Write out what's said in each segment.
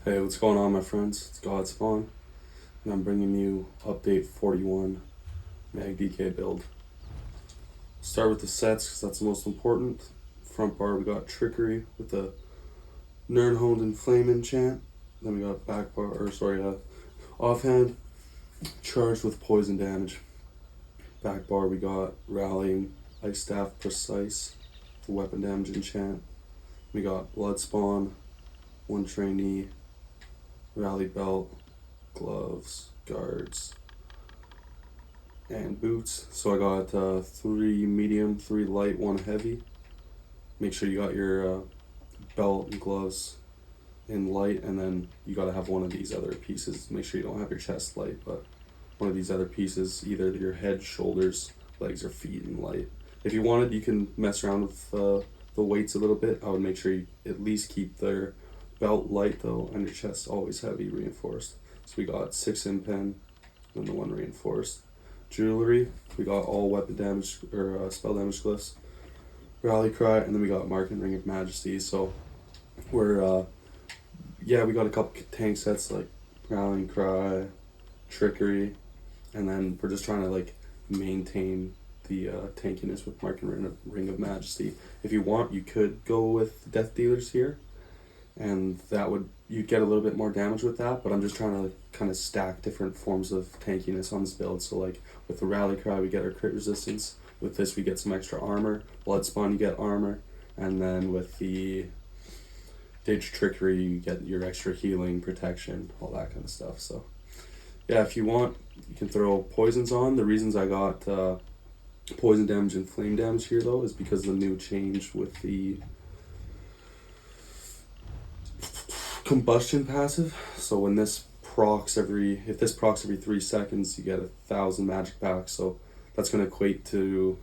Hey, what's going on, my friends? It's God Spawn, and I'm bringing you update 41 MagDK build. Start with the sets because that's the most important. Front bar, we got Trickery with the Nernhoned and Flame enchant. Then we got back bar, offhand, charged with poison damage. Back bar, we got Rallying, Ice Staff Precise, the weapon damage enchant. We got Blood Spawn, one trainee, rally belt, gloves, guards, and boots. So I got 3 medium, 3 light, 1 heavy. Make sure you got your belt and gloves in light, and then you got to have one of these other pieces. Make sure you don't have your chest light, but one of these other pieces, either your head, shoulders, legs, or feet in light. If you wanted, you can mess around with the weights a little bit. I would make sure you at least keep their belt light though, and your chest always heavy reinforced. So we got 6 impen, and the 1 reinforced. Jewelry, we got all weapon damage or spell damage glyphs, rally cry, and then we got mark and ring of majesty. So we're we got a couple tank sets like rallying cry, trickery, and then we're just trying to like maintain the tankiness with mark and ring of majesty. If you want, you could go with death dealers here, and that would, you'd get a little bit more damage with that, but I'm just trying to kind of stack different forms of tankiness on this build. So like with the rally cry, we get our crit resistance. With this, we get some extra armor. Blood Spawn, you get armor, and then with the Ditch Trickery, you get your extra healing, protection, all that kind of stuff. So yeah, if you want, you can throw poisons on. The reasons I got poison damage and flame damage here though is because of the new change with the combustion passive. So when this procs if this procs every 3 seconds, you get 1,000 magic packs. So that's going to equate to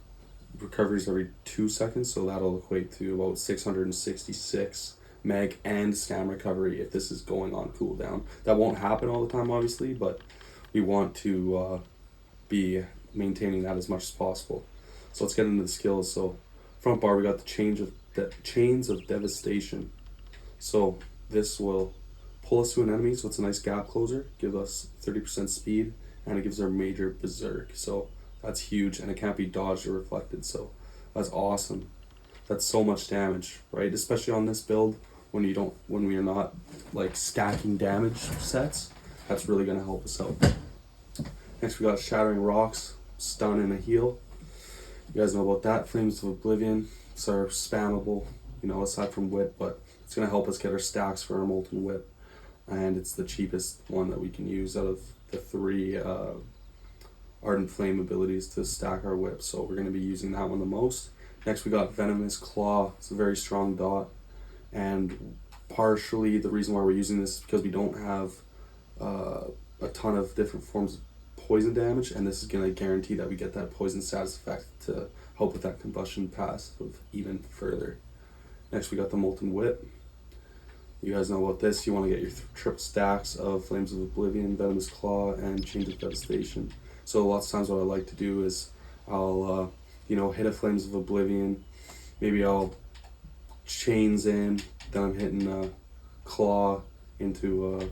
recoveries every 2 seconds. So that'll equate to about 666 mag and scam recovery if this is going on cooldown. That won't happen all the time, obviously, but we want to be maintaining that as much as possible. So let's get into the skills. So front bar, we got the chains of devastation. So this will pull us to an enemy, so it's a nice gap closer, give us 30% speed, and it gives our major berserk. So that's huge, and it can't be dodged or reflected, so that's awesome. That's so much damage, right? Especially on this build when we are not like stacking damage sets. That's really gonna help us out. Next we got Shattering Rocks, stun and a heal. You guys know about that. Flames of Oblivion, it's our spammable, aside from whip, but it's going to help us get our stacks for our Molten Whip, and it's the cheapest one that we can use out of the 3 Ardent Flame abilities to stack our whip, so we're going to be using that one the most. Next we got Venomous Claw. It's a very strong dot, and partially the reason why we're using this is because we don't have a ton of different forms of poison damage, and this is going to guarantee that we get that poison status effect to help with that combustion passive even further. Next we got the Molten Whip. You guys know about this. You want to get your triple stacks of Flames of Oblivion, Venomous Claw, and Chains of Devastation. So lots of times what I like to do is I'll hit a Flames of Oblivion, maybe I'll chains in, then I'm hitting a claw into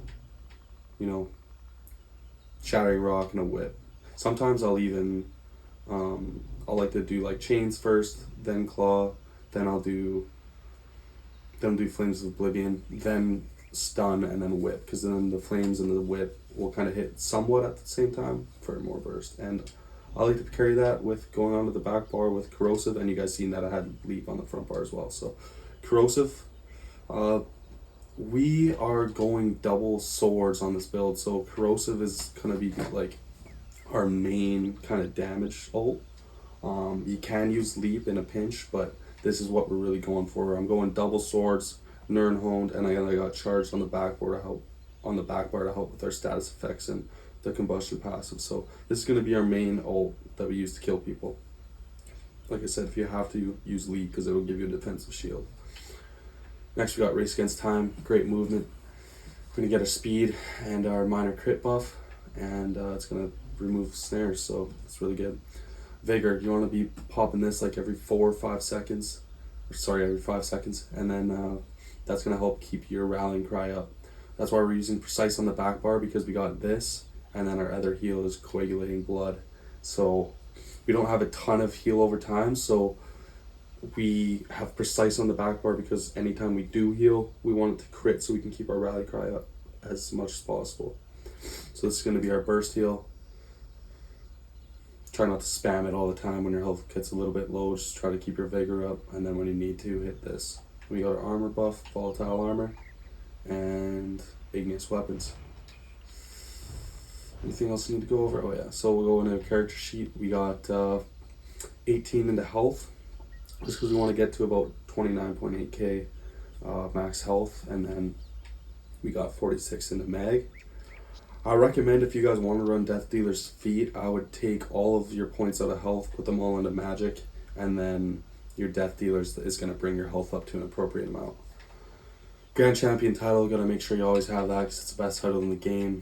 Shattering Rock and a Whip. Sometimes I'll even I'll like to do like chains first, then claw, then I'll do Flames of Oblivion, then stun, and then whip, because then the flames and the whip will kind of hit somewhat at the same time for more burst. And I like to carry that with going onto the back bar with corrosive, and you guys seen that I had leap on the front bar as well. So corrosive, we are going double swords on this build, so corrosive is gonna be like our main kind of damage ult. You can use leap in a pinch, but this is what we're really going for. I'm going double swords, Nirnhoned, and I got charged on the back bar to help with our status effects and the combustion passive. So this is going to be our main ult that we use to kill people. Like I said, if you have to, use leap because it will give you a defensive shield. Next we got Race Against Time. Great movement. We're going to get our speed and our minor crit buff, and it's going to remove snares, so it's really good. Vigor, you want to be popping this like every 4 or 5 seconds, every 5 seconds, and then that's going to help keep your rallying cry up. That's why we're using Precise on the back bar, because we got this, and then our other heal is Coagulating Blood. So we don't have a ton of heal over time, so we have Precise on the back bar because anytime we do heal, we want it to crit so we can keep our rally cry up as much as possible. So this is going to be our burst heal. Try not to spam it all the time when your health gets a little bit low. Just try to keep your vigor up, and then when you need to, hit this. We got our armor buff, volatile armor, and igneous weapons. Anything else you need to go over? Oh yeah, so we'll go into a character sheet. We got 18 into health, just because we want to get to about 29.8k max health, and then we got 46 into mag. I recommend, if you guys want to run Death Dealer's Feat, I would take all of your points out of health, put them all into magic, and then your Death Dealers is going to bring your health up to an appropriate amount. Grand Champion title, you got to make sure you always have that because it's the best title in the game.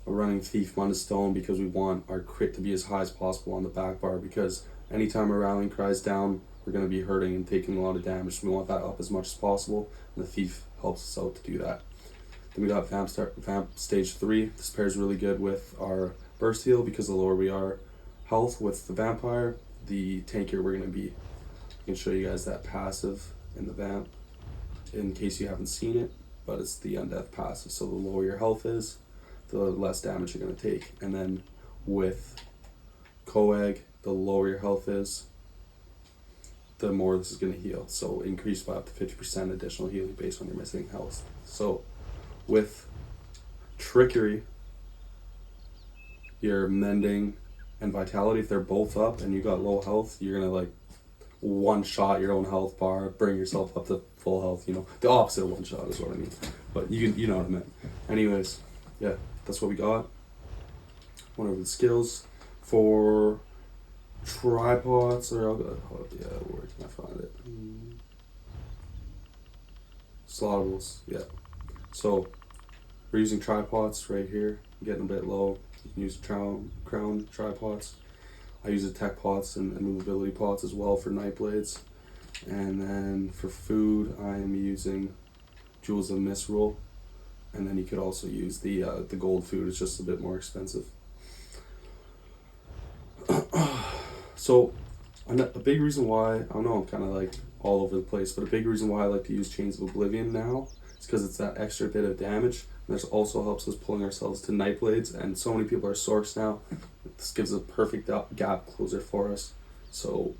We're running Thief Munda Stone because we want our crit to be as high as possible on the back bar, because anytime our rallying cries down, we're going to be hurting and taking a lot of damage. So we want that up as much as possible, and the Thief helps us out to do that. Then we got Vamp Stage 3. This pairs really good with our burst heal because the lower we are health with the Vampire, the tankier we're going to be. I can show you guys that passive in the Vamp in case you haven't seen it, but it's the Undeath passive. So the lower your health is, the less damage you're going to take. And then with Coag, the lower your health is, the more this is going to heal. So increase by up to 50% additional healing based on your missing health. So with Trickery, your Mending and Vitality, if they're both up and you got low health, you're gonna like one-shot your own health bar, bring yourself up to full health. The opposite of one-shot is what I mean, but you know what I meant. Anyways, yeah, that's what we got. One of the skills for tripods, or where can I find it? Slaughterables, yeah. So we're using tripods right here, getting a bit low. You can use crown tripods. I use the tech pots and movability pots as well for night blades. And then for food, I am using Jewels of Misrule. And then you could also use the gold food. It's just a bit more expensive. So a big reason why, I know I'm kind of like all over the place, but a big reason why I like to use Chains of Oblivion now is because it's that extra bit of damage. And this also helps us pulling ourselves to night blades, and so many people are Sorks now. This gives a perfect gap closer for us. So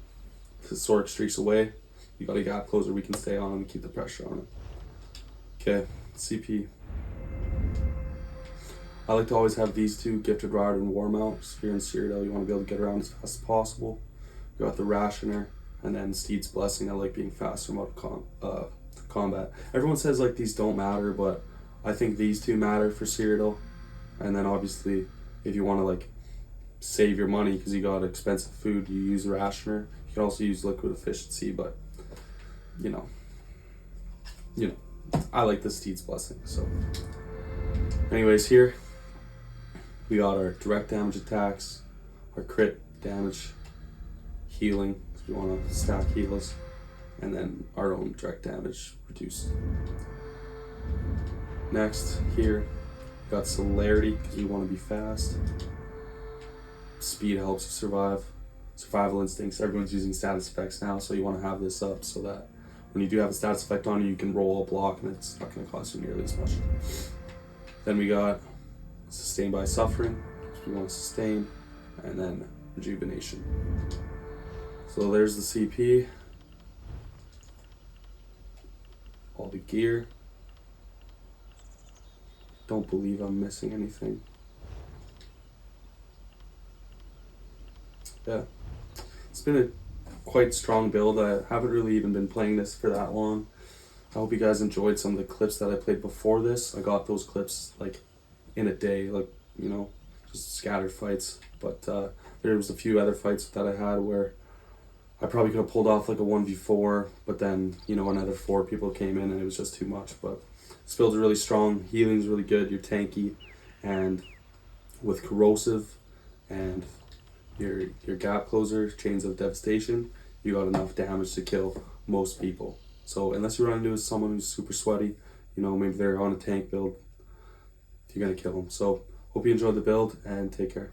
if the Sork streaks away, you got a gap closer we can stay on and keep the pressure on it. Okay, CP. I like to always have these two, Gifted Rider and Warmount. If you're in Cyrodiil, you want to be able to get around as fast as possible. You got the Rationer, and then Steed's Blessing. I like being fast from out of combat. Everyone says like these don't matter, but I think these two matter for cyrodil. And then obviously, if you want to like save your money because you got expensive food, you use rationer. You can also use liquid efficiency, but you know, I like the Steed's Blessing. So, anyways, here we got our direct damage attacks, our crit damage, healing, because we want to stack heals, and then our own direct damage reduced. Next, here we got celerity, because we want to be fast. Speed helps you survive. Survival instincts, everyone's using status effects now, so you want to have this up so that when you do have a status effect on you can roll a block and it's not going to cost you nearly as much. Then we got sustain by suffering, so we want to sustain, and then rejuvenation. So there's the CP, all the gear. Don't believe I'm missing anything. Yeah, it's been a quite strong build. I haven't really even been playing this for that long. I hope you guys enjoyed some of the clips that I played before this. I got those clips like in a day, like, you know, just scattered fights. But there was a few other fights that I had where I probably could have pulled off like a 1v4, but then, you know, another 4 people came in and it was just too much. But this build's really strong, healing's really good, you're tanky, and with corrosive and your gap closer, chains of devastation, you got enough damage to kill most people. So unless you run into someone who's super sweaty, you know, maybe they're on a tank build, you're gonna kill them. So hope you enjoyed the build and take care.